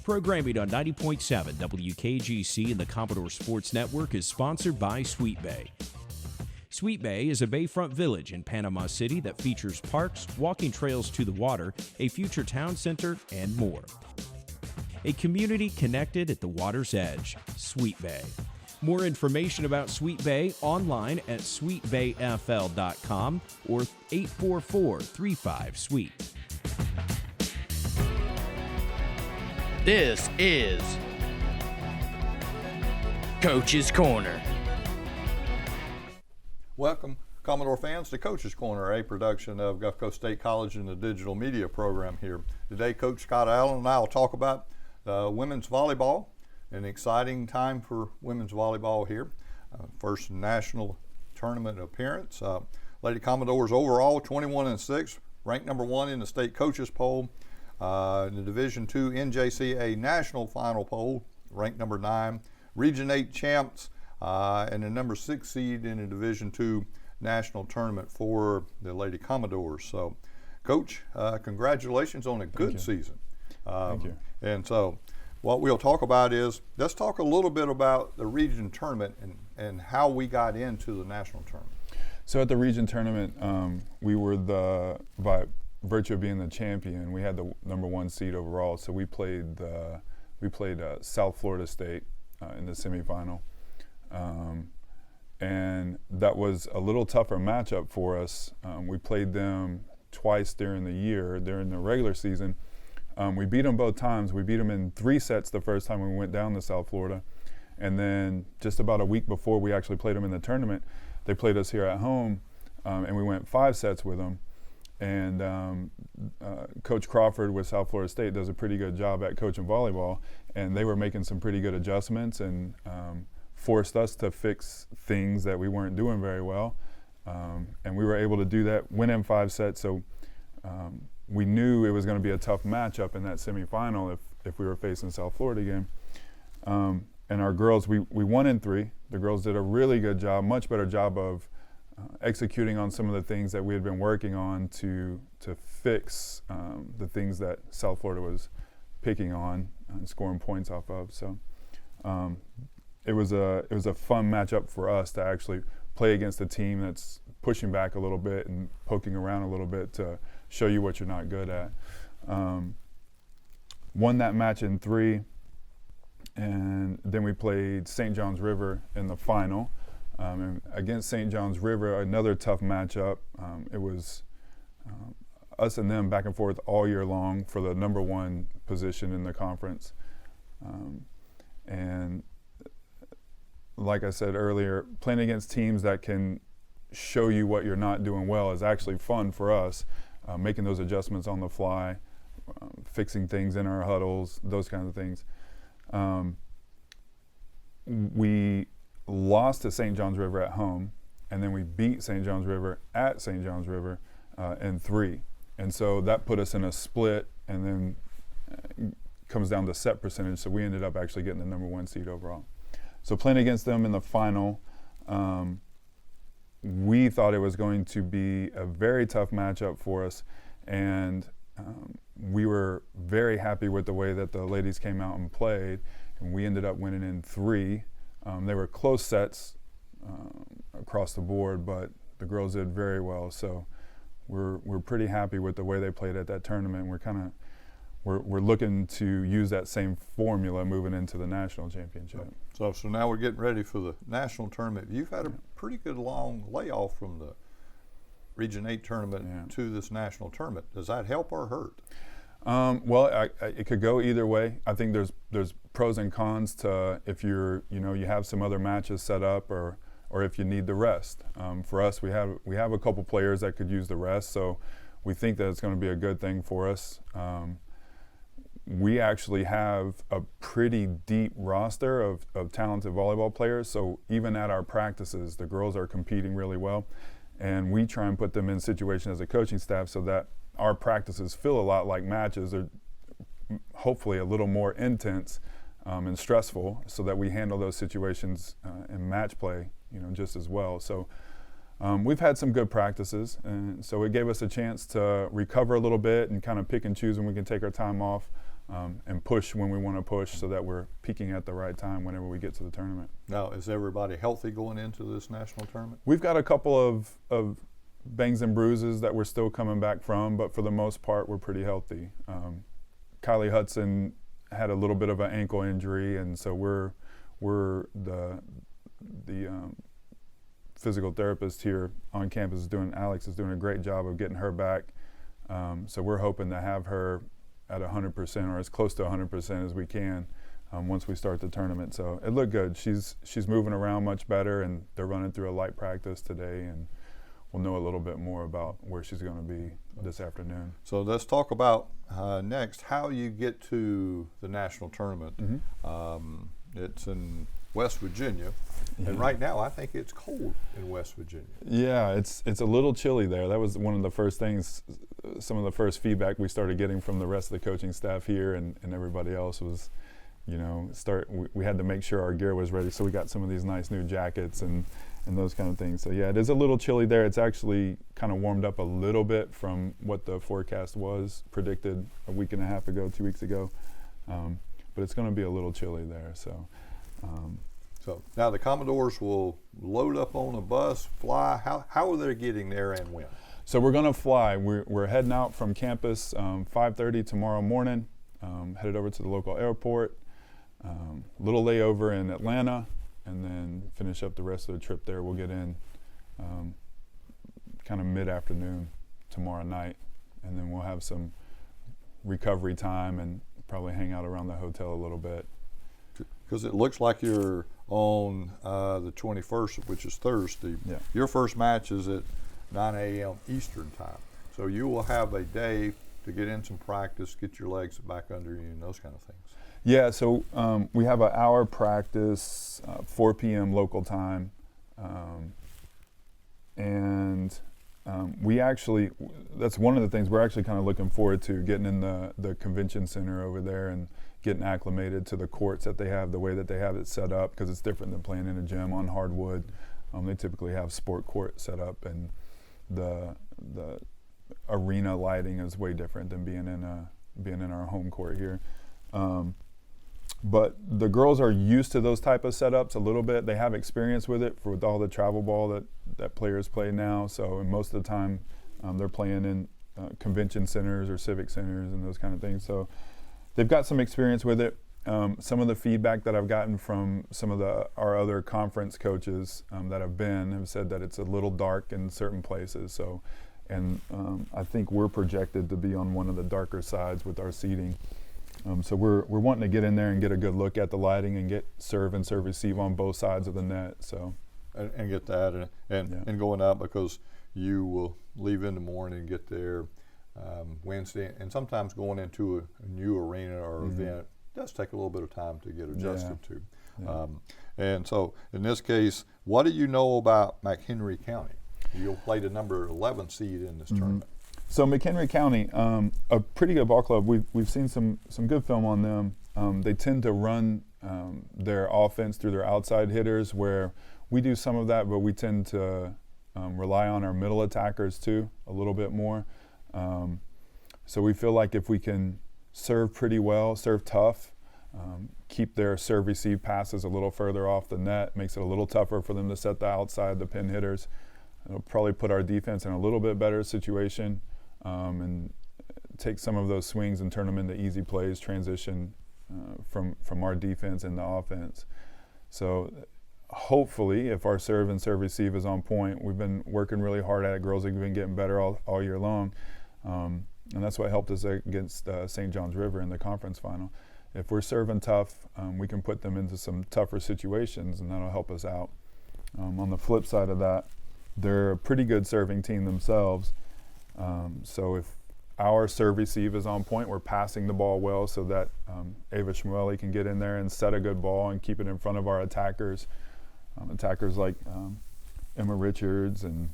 Programming on 90.7 WKGC and the Commodore Sports Network is sponsored by Sweet Bay. Sweet Bay is a bayfront village in Panama City that features parks, walking trails to the water, a future town center, and more. A community connected at the water's edge, Sweet Bay. More information about Sweet Bay online at sweetbayfl.com or 844-35-SWEET. This is Coach's Corner. Welcome, Commodore fans, to Coach's Corner, a production of Gulf Coast State College and the digital media program here. Today, Coach Scott Allen and I will talk about women's volleyball, an exciting time for women's volleyball here. First national tournament appearance. Lady Commodores overall 21-6, ranked number 1 in the state coaches poll. In the Division II NJCA national final poll, ranked number 9. Region 8 champs and the number 6 seed in the Division II national tournament for the Lady Commodores. So, Coach, congratulations on a good season. Thank you. And so, what we'll talk about is, let's talk a little bit about the region tournament and how we got into the national tournament. So at the region tournament, we were by virtue of being the champion, we had the number 1 seed overall. So we played South Florida State in the semifinal, and that was a little tougher matchup for us. We played them twice during the year, during the regular season. We beat them both times. We beat them in 3 sets the first time we went down to South Florida, and then just about a week before we actually played them in the tournament, they played us here at home, and we went 5 sets with them. And Coach Crawford with South Florida State does a pretty good job at coaching volleyball, and they were making some pretty good adjustments and forced us to fix things that we weren't doing very well. And we were able to do that, win in 5 sets. So we knew it was going to be a tough matchup in that semifinal if we were facing South Florida again. And our girls, we won in 3. The girls did a really good job, much better job of executing on some of the things that we had been working on to fix the things that South Florida was picking on and scoring points off of. So it was a fun matchup for us to actually play against a team that's pushing back a little bit and poking around a little bit to show you what you're not good at. Won that match in 3, and then we played St. John's River in the final. And against St. John's River, another tough matchup. It was us and them back and forth all year long for the number 1 position in the conference. And like I said earlier, playing against teams that can show you what you're not doing well is actually fun for us, making those adjustments on the fly, fixing things in our huddles, those kinds of things. We lost to St. John's River at home, and then we beat St. John's River at St. John's River in 3. And so that put us in a split, and then comes down to set percentage, so we ended up actually getting the number 1 seed overall. So playing against them in the final, we thought it was going to be a very tough matchup for us, and we were very happy with the way that the ladies came out and played, and we ended up winning in 3. They were close sets across the board, but the girls did very well. So we're pretty happy with the way they played at that tournament. We're looking to use that same formula moving into the national championship. So now we're getting ready for the national tournament. You've had a pretty good long layoff from the Region 8 tournament to this national tournament. Does that help or hurt? Well, it could go either way. I think there's pros and cons to if you have some other matches set up or if you need the rest. For us, we have a couple players that could use the rest, so we think that it's going to be a good thing for us. We actually have a pretty deep roster of talented volleyball players, so even at our practices, the girls are competing really well, and we try and put them in situations as a coaching staff so that our practices feel a lot like matches, or hopefully a little more intense and stressful, so that we handle those situations in match play, just as well. So we've had some good practices, and so it gave us a chance to recover a little bit and kind of pick and choose when we can take our time off, and push when we want to push, so that we're peaking at the right time whenever we get to the tournament. Now, is everybody healthy going into this national tournament? We've got a couple of bangs and bruises that we're still coming back from, but for the most part, we're pretty healthy. Kylie Hudson had a little bit of an ankle injury, and so we're the physical therapist here on campus Alex is doing a great job of getting her back. So we're hoping to have her at 100% or as close to 100% as we can once we start the tournament. So it looked good. She's moving around much better, and they're running through a light practice today, and we'll know a little bit more about where she's going to be this afternoon. So let's talk about next how you get to the national tournament. It's in West Virginia, and right now I think it's cold in West Virginia. Yeah, it's a little chilly there. That was one of the first things, some of the first feedback we started getting from the rest of the coaching staff here and everybody else was, we had to make sure our gear was ready, so we got some of these nice new jackets and those kind of things. So yeah, it is a little chilly there. It's actually kind of warmed up a little bit from what the forecast was predicted a week and a half ago, 2 weeks ago. But it's going to be a little chilly there. So now the Commodores will load up on a bus, fly. How are they getting there and when? So we're going to fly. We're heading out from campus 5:30 tomorrow morning, headed over to the local airport, little layover in Atlanta, and then finish up the rest of the trip there. We'll get in kind of mid-afternoon tomorrow night, and then we'll have some recovery time and probably hang out around the hotel a little bit. Because it looks like you're on the 21st, which is Thursday. Yeah. Your first match is at 9 a.m. Eastern time. So you will have a day to get in some practice, get your legs back under you, and those kind of things. Yeah, so we have an hour practice, 4 p.m. local time, and we actually, that's one of the things we're actually kind of looking forward to, getting in the convention center over there and getting acclimated to the courts that they have, the way that they have it set up, because it's different than playing in a gym on hardwood. They typically have sport court set up, and the arena lighting is way different than being in our home court here. But the girls are used to those type of setups a little bit. They have experience with it with all the travel ball that players play now. So most of the time they're playing in convention centers or civic centers and those kind of things. So they've got some experience with it. Some of the feedback that I've gotten from some of our other conference coaches that have said that it's a little dark in certain places. So, and I think we're projected to be on one of the darker sides with our seating. So we're wanting to get in there and get a good look at the lighting and get serve and serve receive on both sides of the net. So and get that and going out, because you will leave in the morning and get there Wednesday, and sometimes going into a new arena or event does take a little bit of time to get adjusted to. Yeah. And so in this case, what do you know about McHenry County? You'll play the number 11 seed in this tournament. So McHenry County, a pretty good ball club. We've seen some good film on them. They tend to run their offense through their outside hitters, where we do some of that, but we tend to rely on our middle attackers too a little bit more. So we feel like if we can serve pretty well, serve tough, keep their serve receive passes a little further off the net, makes it a little tougher for them to set the outside, the pin hitters. It'll probably put our defense in a little bit better situation, and take some of those swings and turn them into easy plays, transition from our defense into offense. So hopefully, if our serve and serve receive is on point, we've been working really hard at it. Girls have been getting better all year long, and that's what helped us against St. John's River in the conference final. If we're serving tough, we can put them into some tougher situations, and that'll help us out. On the flip side of that, they're a pretty good serving team themselves. So if our serve receive is on point, we're passing the ball well so that Ava Shmueli can get in there and set a good ball and keep it in front of our attackers. Attackers like Emma Richards and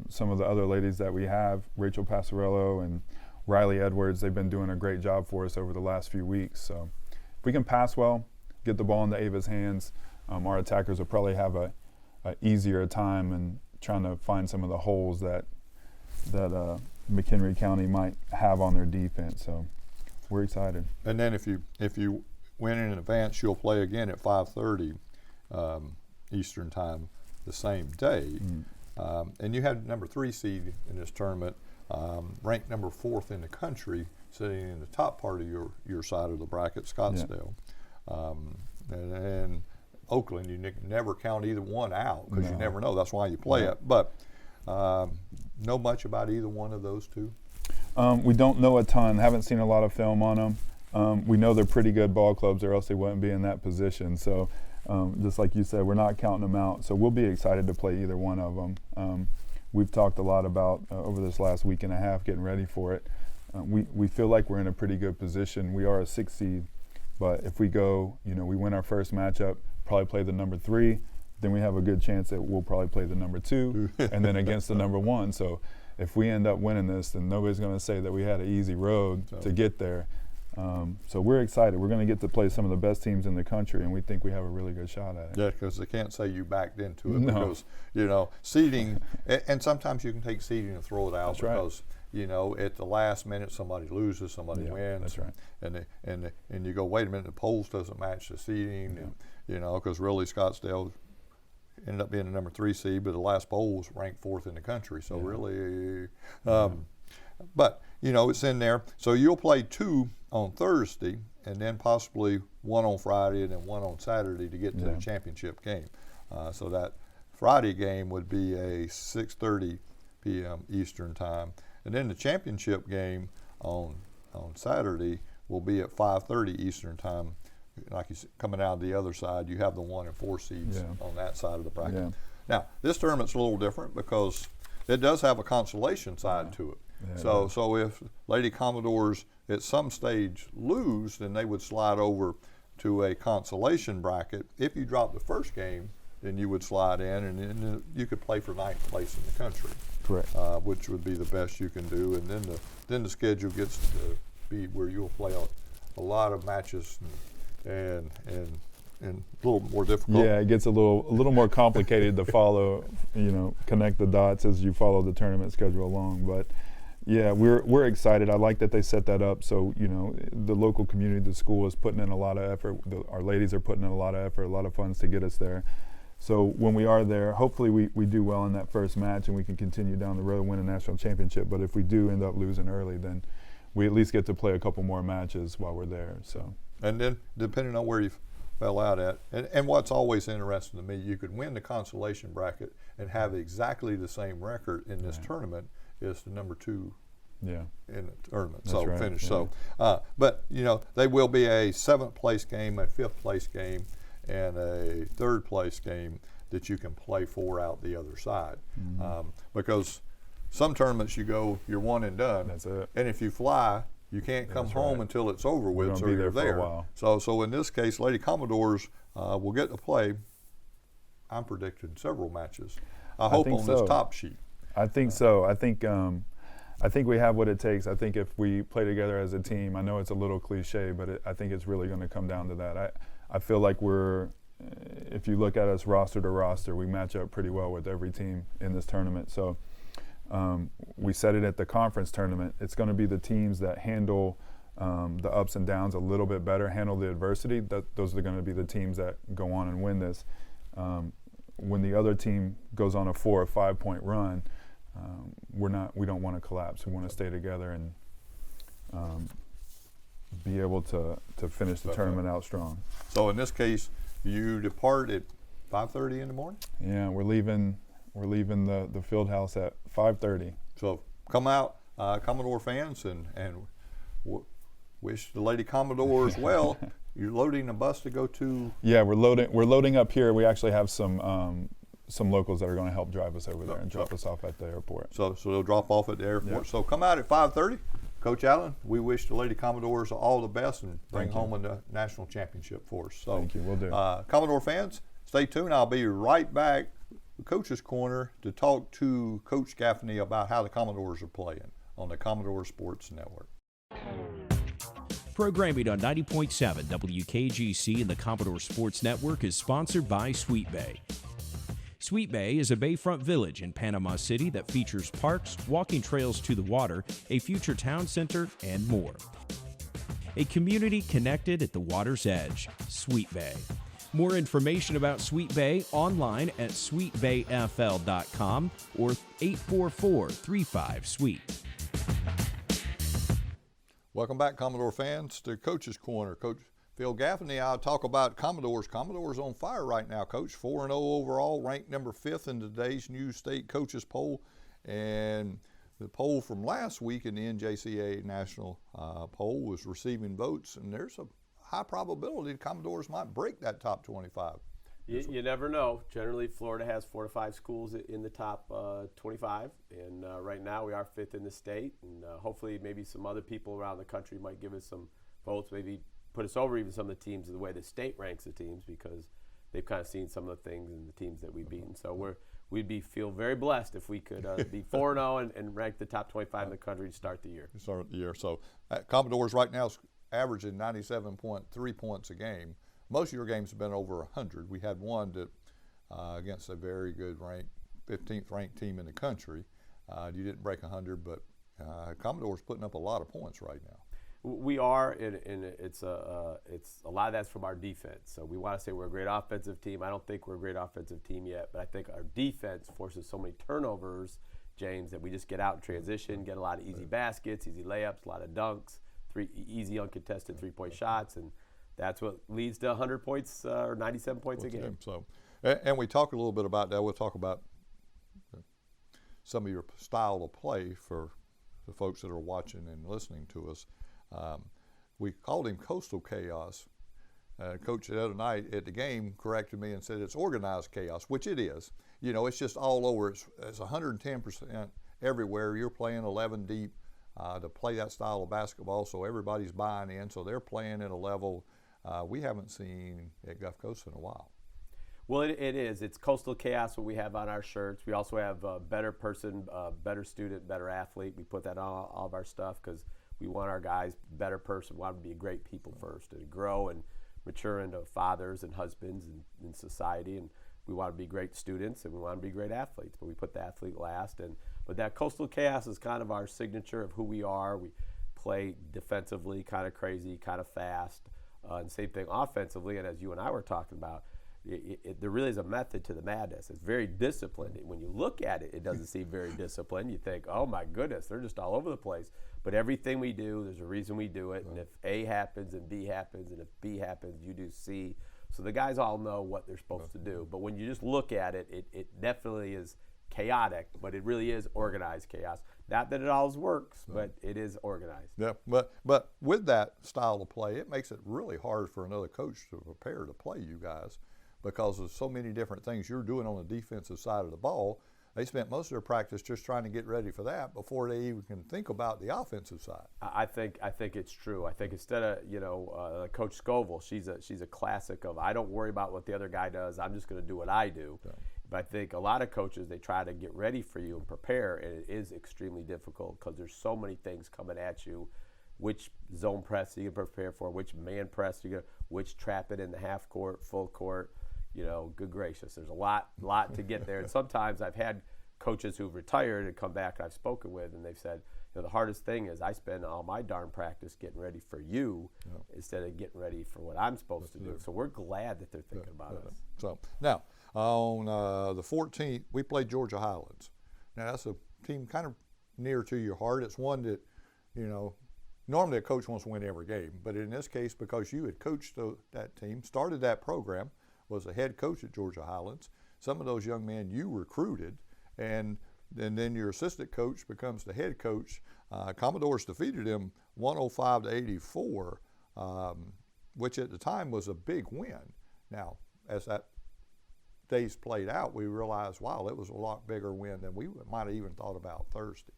some of the other ladies that we have, Rachel Passarello and Riley Edwards. They've been doing a great job for us over the last few weeks. So if we can pass well, get the ball into Ava's hands, our attackers will probably have a easier time and trying to find some of the holes that McHenry County might have on their defense. So we're excited. And then if you win in advance, you'll play again at 5:30 Eastern time the same day. And you had number 3 seed in this tournament, ranked number 4th in the country, sitting in the top part of your side of the bracket, Scottsdale. And Oakland, you never count either one out because you never know. That's why you play it. But know much about either one of those two? We don't know a ton. Haven't seen a lot of film on them. We know they're pretty good ball clubs, or else they wouldn't be in that position. So just like you said, we're not counting them out. So we'll be excited to play either one of them. We've talked a lot about over this last week and a half getting ready for it. We feel like we're in a pretty good position. We are a 6 seed, but if we go, we win our first matchup, probably play the number 3, then we have a good chance that we'll probably play the number 2 and then against the number 1. So if we end up winning this, then nobody's going to say that we had an easy road to get there. So we're excited. We're going to get to play some of the best teams in the country, and we think we have a really good shot at it. Yeah, because they can't say you backed into it because, seeding, and sometimes you can take seeding and throw it out. That's because, at the last minute somebody loses, somebody wins. That's right. And you go, wait a minute, the polls doesn't match the seeding, because really Scottsdale ended up being the number 3 seed, but the last poll was ranked 4th in the country. So really, but it's in there. So you'll play 2 on Thursday, and then possibly 1 on Friday, and then 1 on Saturday to get to the championship game. So that Friday game would be a 6:30 p.m. Eastern time, and then the championship game on Saturday will be at 5:30 Eastern time. Like you said, coming out the other side, you have the 1 and 4 seeds on that side of the bracket. Yeah. Now, this tournament's a little different because it does have a consolation side to it. Yeah, so if Lady Commodores at some stage lose, then they would slide over to a consolation bracket. If you drop the first game, then you would slide in, and then you could play for 9th place in the country. Correct. Which would be the best you can do, and then the schedule gets to be where you'll play a lot of matches and a little more difficult. Yeah, it gets a little more complicated to follow, connect the dots as you follow the tournament schedule along. But yeah, we're excited. I like that they set that up. So, the local community, the school is putting in a lot of effort. Our ladies are putting in a lot of effort, a lot of funds to get us there. So when we are there, hopefully we do well in that first match and we can continue down the road and win a national championship. But if we do end up losing early, then we at least get to play a couple more matches while we're there. So. And then, depending on where you fell out at, and what's always interesting to me, you could win the consolation bracket and have exactly the same record in this tournament as the number 2 in the tournament. That's right. Finish. Yeah. So, but they will be a 7th place game, a 5th place game, and a 3rd place game that you can play for out the other side. Because some tournaments you're one and done. That's it. And if you fly, you can't come home until it's over with, so you're there. For a while. So in this case, Lady Commodores will get to play, I'm predicting, several matches. I hope on this top sheet. I think so. I think we have what it takes. I think if we play together as a team, I know it's a little cliche, but I think it's really going to come down to that. I feel like if you look at us roster to roster, we match up pretty well with every team in this tournament. So we said it at the conference tournament. It's going to be the teams that handle the ups and downs a little bit better, handle the adversity. Those are going to be the teams that go on and win this. When the other team goes on a 4 or 5 point run, we don't want to collapse. We want to stay together and be able to finish the tournament out strong. So in this case, you depart at 5:30 in the morning? Yeah, we're leaving the field house at 5:30. So come out, Commodore fans, and wish the Lady Commodores well. You're loading a bus to go to? Yeah, we're loading up here. We actually have some locals that are going to help drive us over there and drop us off at the airport. So they'll drop off at the airport. Yep. So come out at 5:30. Coach Allen, we wish the Lady Commodores all the best and bring home a national championship for us. So, thank you. We'll do. Commodore fans, stay tuned. I'll be right back with Coach's Corner to talk to Coach Gaffney about how the Commodores are playing on the Commodore Sports Network. Programming on 90.7 WKGC and the Commodore Sports Network is sponsored by Sweet Bay. Sweet Bay is a bayfront village in Panama City that features parks, walking trails to the water, a future town center, and more. A community connected at the water's edge, Sweet Bay. More information about Sweet Bay online at sweetbayfl.com or 844-35-SWEET. Welcome back, Commodore fans, to Coach's Corner. Coach Phil Gaffney, I'll talk about Commodores. Commodores on fire right now, Coach. 4-0 overall, ranked number 5th in today's new state coaches poll. And the poll from last week in the NJCAA national poll was receiving votes, and there's a high probability the Commodores might break that top 25. You never know. Generally, Florida has 4 to 5 schools in the top 25, and right now we are 5th in the state, and hopefully maybe some other people around the country might give us some votes, maybe put us over even some of the teams the way the state ranks the teams, because they've kind of seen some of the things in the teams that we've beaten. So we'd feel very blessed if we could be 4-0 and rank the top 25 in the country to start the year. So Commodores right now is averaging 97.3 points a game. Most of your games have been over 100. We had one that against a very good 15th ranked team in the country. You didn't break 100, but Commodore's putting up a lot of points right now. We are, and it's a lot of that's from our defense. So we want to say we're a great offensive team. I don't think we're a great offensive team yet, but I think our defense forces so many turnovers, James, that we just get out in transition, get a lot of easy baskets, easy layups, a lot of dunks, easy uncontested three-point shots, and that's what leads to 100 points or 97 points a game. So, and we talked a little bit about that. We'll talk about some of your style of play for the folks that are watching and listening to us. We called him Coastal Chaos. Coach the other night at the game corrected me and said it's organized chaos, which it is. You know, it's just all over. It's 110% everywhere. You're playing 11 deep to play that style of basketball, so everybody's buying in. So they're playing at a level we haven't seen at Gulf Coast in a while. Well, it is. It's Coastal Chaos, what we have on our shirts. We also have better person, better student, better athlete. We put that on all of our stuff because we want our guys, better person, want them to be great people first and grow and mature into fathers and husbands in society. And we want to be great students and we want to be great athletes, but we put the athlete last. But that Coastal Chaos is kind of our signature of who we are. We play defensively, kind of crazy, kind of fast, and same thing offensively. And as you and I were talking about, there really is a method to the madness. It's very disciplined. When you look at it, it doesn't seem very disciplined. You think, oh my goodness, they're just all over the place. But everything we do, there's a reason we do it. And if A happens and B happens, and if B happens, you do C. So the guys all know what they're supposed to do. But when you just look at it, it definitely is chaotic, but it really is organized chaos. Not that it always works, but it is organized. Yeah, but with that style of play, it makes it really hard for another coach to prepare to play you guys, because of so many different things you're doing on the defensive side of the ball. They spent most of their practice just trying to get ready for that before they even can think about the offensive side. I think it's true. I think instead of Coach Scoville, she's a classic of I don't worry about what the other guy does. I'm just going to do what I do. Yeah. But I think a lot of coaches, they try to get ready for you and prepare, and it is extremely difficult because there's so many things coming at you. Which zone press you can prepare for? Which man press you get? Which trap it in the half court, full court? You know, good gracious, there's a lot to get there. And sometimes I've had coaches who've retired and come back and I've spoken with, and they've said, the hardest thing is I spend all my darn practice getting ready for you instead of getting ready for what I'm supposed to do. So we're glad that they're thinking about us. So now, on the 14th, we played Georgia Highlands. Now, that's a team kind of near to your heart. It's one that, normally a coach wants to win every game. But in this case, because you had coached that team, started that program, was a head coach at Georgia Highlands. Some of those young men you recruited, and then your assistant coach becomes the head coach. Commodores defeated him 105-84, which at the time was a big win. Now, as that days played out, we realized, wow, it was a lot bigger win than we might have even thought about Thursday.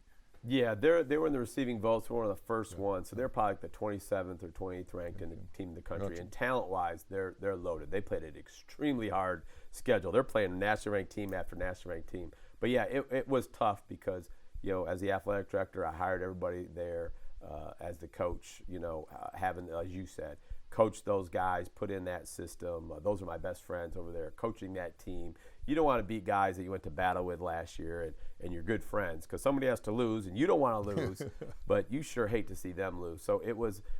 Yeah, they were in the receiving votes for one of the first ones, so they're probably like the 27th or 28th ranked in the team in the country. And talent-wise, they're loaded. They played an extremely hard schedule. They're playing a national ranked team after national ranked team. But yeah, it was tough because as the athletic director, I hired everybody there as the coach. Having, as you said, coached those guys, put in that system. Those are my best friends over there, coaching that team. You don't want to beat guys that you went to battle with last year and you're good friends, because somebody has to lose and you don't want to lose, but you sure hate to see them lose. So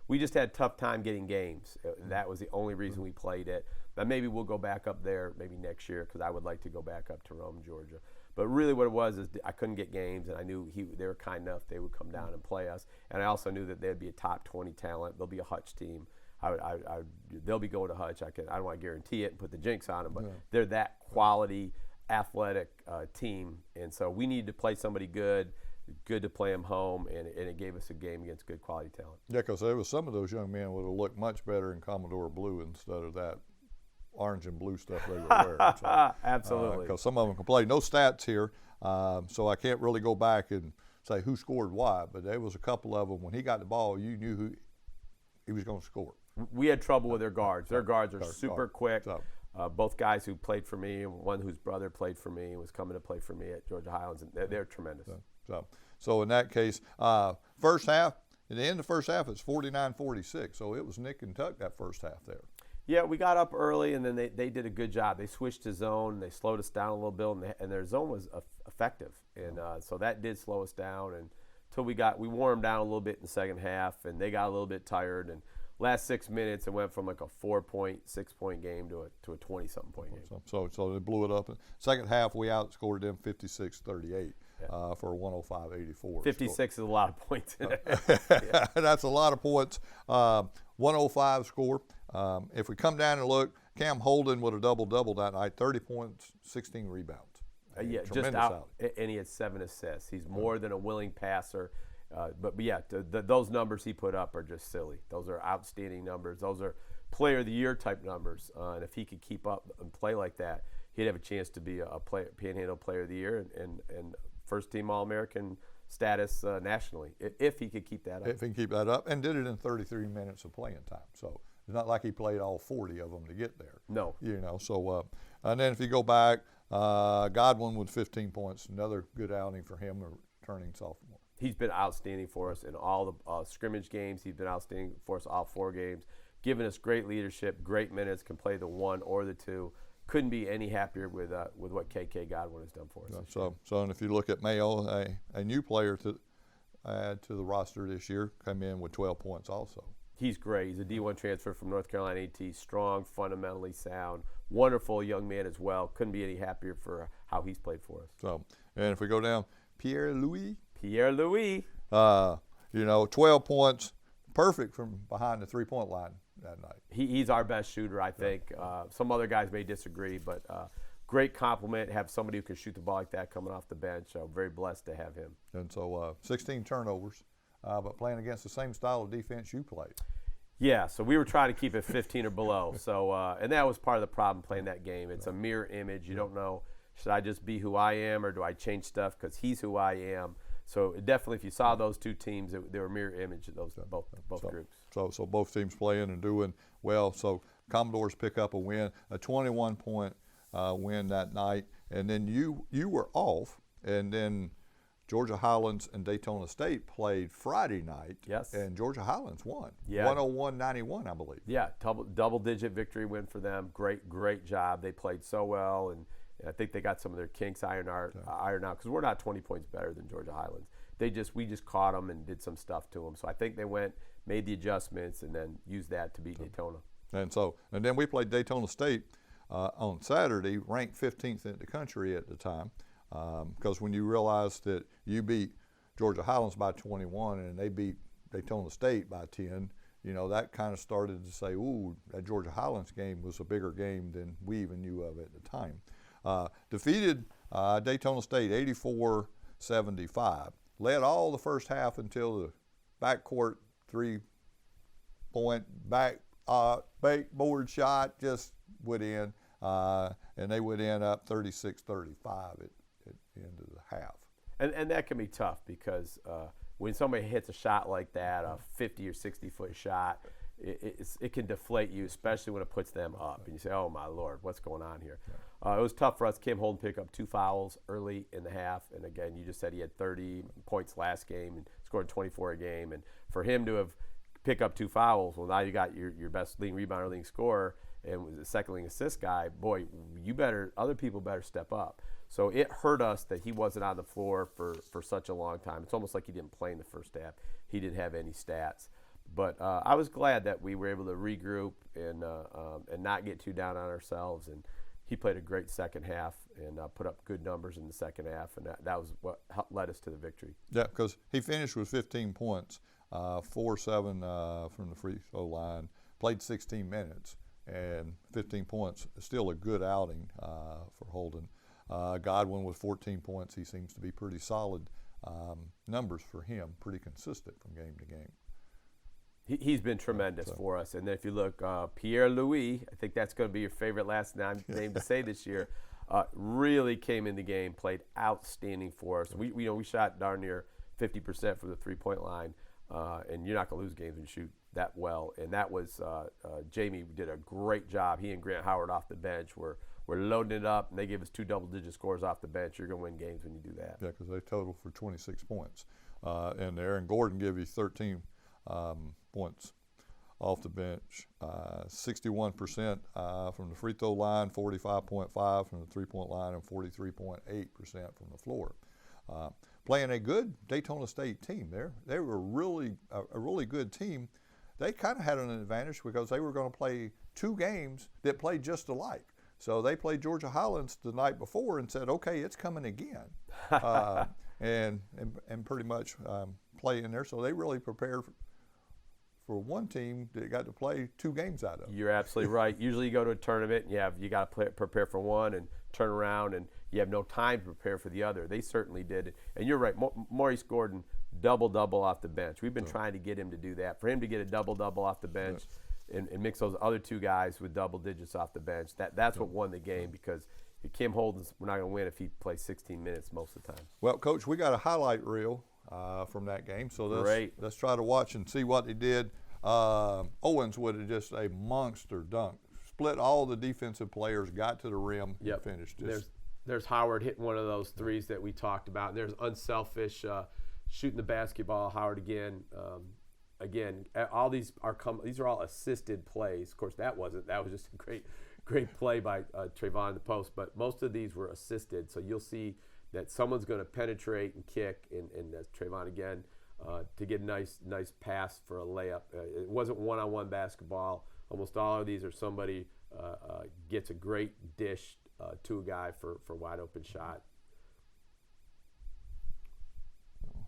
we just had a tough time getting games. That was the only reason we played it. Now maybe we'll go back up there maybe next year, because I would like to go back up to Rome, Georgia. But really what it was is I couldn't get games, and I knew they were kind enough they would come down and play us. And I also knew that they'd be a top 20 talent. They'll be a Hutch team. They'll be going to Hutch. I don't want to guarantee it and put the jinx on them, but they're that quality, athletic team. And so we needed to play somebody good to play them home, and it gave us a game against good quality talent. Yeah, because there was some of those young men would have looked much better in Commodore blue instead of that orange and blue stuff they were wearing. So, absolutely. Because some of them can play. No stats here, so I can't really go back and say who scored what, but there was a couple of them. When he got the ball, you knew who he was going to score. We had trouble with their guards. Their guards are super quick. So, both guys who played for me, and one whose brother played for me and was coming to play for me at Georgia Highlands, and they're tremendous. So in that case, first half, at the end of the first half, it's 49-46. So it was nick and tuck that first half there. Yeah, we got up early, and then they did a good job. They switched to zone. They slowed us down a little bit, and their zone was effective. And so that did slow us down until we wore them down a little bit in the second half, and they got a little bit tired. And last 6 minutes, it went from like a 4-point, 6-point game to a 20-something point game. So they blew it up. Second half, we outscored them 56-38 for a 105-84. 56 is a lot of points in it. Yeah. That's a lot of points. 105 score. If we come down and look, Cam Holden with a double-double that night, 30 points, 16 rebounds. Just out, and he had 7 assists. He's more than a willing passer. But yeah, those numbers he put up are just silly. Those are outstanding numbers. Those are player of the year type numbers. And if he could keep up and play like that, he'd have a chance to be a Panhandle player of the year and first team All-American status nationally, if he could keep that up. If he can keep that up, and did it in 33 minutes of playing time. So it's not like he played all 40 of them to get there. No. So and then if you go back, Godwin with 15 points, another good outing for him, a returning sophomore. He's been outstanding for us in all the scrimmage games. He's been outstanding for us all 4 games, giving us great leadership, great minutes, can play the 1 or the 2. Couldn't be any happier with what KK Godwin has done for us. So and if you look at Mayo, a new player to add to the roster this year, come in with 12 points also. He's great. He's a D1 transfer from North Carolina A&T, strong, fundamentally sound, wonderful young man as well. Couldn't be any happier for how he's played for us. So, and if we go down, Pierre-Louis, 12 points, perfect from behind the three-point line that night. He's our best shooter, I think. Some other guys may disagree, but great compliment. Have somebody who can shoot the ball like that coming off the bench. I'm very blessed to have him. And so 16 turnovers, but playing against the same style of defense you played. Yeah, so we were trying to keep it 15 or below. So and that was part of the problem playing that game. It's a mirror image. You don't know, should I just be who I am or do I change stuff because he's who I am? So definitely, if you saw those two teams, they were mirror image of those both groups. So both teams playing and doing well. So Commodores pick up a win, a 21-point win that night, and then you were off, and then Georgia Highlands and Daytona State played Friday night. Yes. And Georgia Highlands won. Yeah. 101-91, I believe. Yeah, double-digit victory win for them. Great job. They played so well, and I think they got some of their kinks ironed out because we're not 20 points better than Georgia Highlands. We just caught them and did some stuff to them. So I think they made the adjustments, and then used that to beat Daytona. And then we played Daytona State on Saturday, ranked 15th in the country at the time, because when you realize that you beat Georgia Highlands by 21 and they beat Daytona State by 10, that kind of started to say, ooh, that Georgia Highlands game was a bigger game than we even knew of at the time. Defeated Daytona State 84-75. Led all the first half until the backcourt 3-point backboard shot just went in, and they went in up 36-35 at the end of the half. And that can be tough because when somebody hits a shot like that, a 50 or 60-foot shot, it can deflate you, especially when it puts them up. And you say, oh, my Lord, what's going on here? It was tough for us. Kim Holden picked up 2 fouls early in the half. And, again, you just said he had 30 points last game and scored 24 a game. And for him to have pick up 2 fouls. Well, now you got your best leading rebounder, leading scorer, and was the second leading assist guy. Boy, other people better step up. So it hurt us that he wasn't on the floor for such a long time. It's almost like he didn't play in the first half. He didn't have any stats. But I was glad that we were able to regroup and not get too down on ourselves. And he played a great second half and put up good numbers in the second half, and that was what led us to the victory. Yeah, because he finished with 15 points, 4-7 from the free throw line, played 16 minutes, and 15 points. Still a good outing for Holden. Godwin with 14 points. He seems to be pretty solid numbers for him, pretty consistent from game to game. He's been tremendous for us. And then if you look, Pierre-Louis, I think that's going to be your favorite last name to say this year, really came in the game, played outstanding for us. We shot darn near 50% from the three-point line, and you're not going to lose games when you shoot that well. And that was Jamie did a great job. He and Grant Howard off the bench were loading it up, and they gave us 2 double-digit scores off the bench. You're going to win games when you do that. Yeah, because they totaled for 26 points. And Aaron Gordon gave you 13 points off the bench, 61% from the free throw line, 45.5% from the three-point line, and 43.8% from the floor. Playing a good Daytona State team there. They were a really good team. They kind of had an advantage because they were going to play 2 games that played just alike. So they played Georgia Highlands the night before and said, okay, it's coming again, and pretty much play in there. So they really prepared for one team that got to play 2 games out of it. You're absolutely right. Usually you go to a tournament and you got to prepare for one and turn around, and you have no time to prepare for the other. They certainly did. And you're right, Maurice Gordon, double-double off the bench. We've been trying to get him to do that. For him to get a double-double off the bench and mix those other 2 guys with double digits off the bench, that's what won the game, because Kim Holden's, we're not going to win if he plays 16 minutes most of the time. Well, Coach, we got a highlight reel from that game, so let's try to watch and see what he did. Owens with just a monster dunk, split all the defensive players, got to the rim, and finished. There's Howard hitting one of those threes that we talked about. And there's Unselfish shooting the basketball. Howard again. All these are all assisted plays. Of course, that was just a great play by Trayvon in the post. But most of these were assisted. So you'll see that someone's going to penetrate and kick, and Trayvon again to get a nice pass for a layup. It wasn't one-on-one basketball. Almost all of these are somebody gets a great dish to a guy for a wide open shot.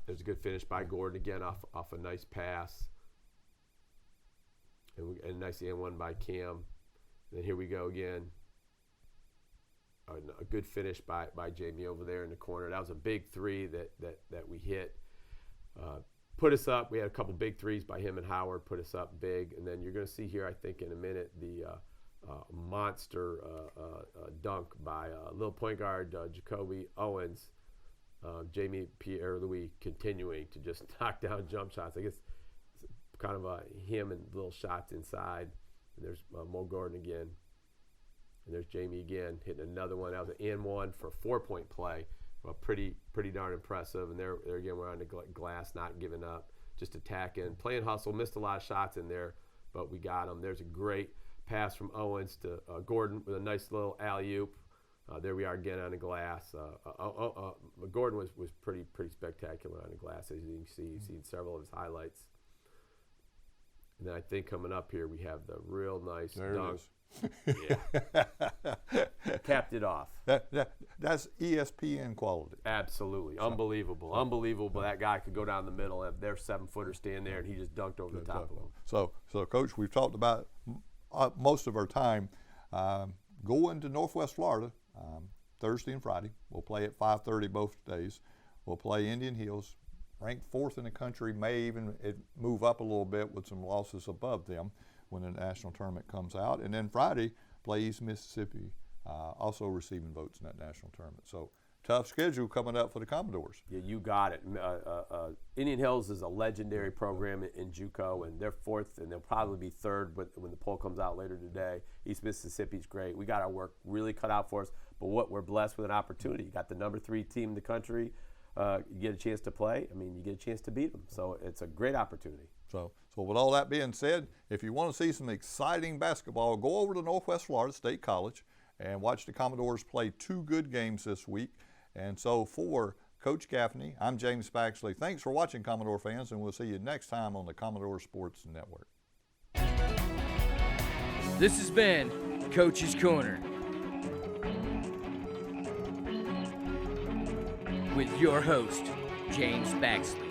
There's a good finish by Gordon again off a nice pass. And a nice and one by Cam. And then here we go again. A good finish by Jamie over there in the corner. That was a big 3 that we hit. Put us up. We had a couple big 3s by him and Howard, put us up big. And then you're going to see here, I think in a minute, the monster dunk by little point guard Jacoby Owens. Jamie Pierre-Louis continuing to just knock down jump shots. I guess it's kind of him and little shots inside. And there's Mo Gordon again. And there's Jamie again hitting another one. That was an and-one for a 4-point play. Pretty darn impressive. And there again, we're on the glass, not giving up, just attacking, playing hustle. Missed a lot of shots in there, but we got them. There's a great pass from Owens to Gordon with a nice little alley-oop. There we are again on the glass. Gordon was pretty spectacular on the glass, as you can see. You've seen several of his highlights. And then I think coming up here we have the real nice dunk. Capped it off. That's ESPN quality. Absolutely. Unbelievable. That guy could go down the middle, and their 7-footer stand there, and he just dunked over the top of him. So Coach, we've talked about most of our time going to Northwest Florida Thursday and Friday. We'll play at 5:30 both days. We'll play Indian Hills, ranked 4th in the country, may even move up a little bit with some losses above them when the national tournament comes out. And then Friday, play East Mississippi, also receiving votes in that national tournament. So tough schedule coming up for the Commodores. Yeah, you got it. Indian Hills is a legendary program in JUCO, and they're 4th, and they'll probably be 3rd when the poll comes out later today. East Mississippi's great. We got our work really cut out for us, but we're blessed with an opportunity. You got the number 3 team in the country. You get a chance to play. I mean, you get a chance to beat them. So it's a great opportunity. So So with all that being said, if you want to see some exciting basketball, go over to Northwest Florida State College and watch the Commodores play 2 good games this week. And so for Coach Gaffney, I'm James Baxley. Thanks for watching, Commodore fans, and we'll see you next time on the Commodore Sports Network. This has been Coach's Corner with your host, James Baxley.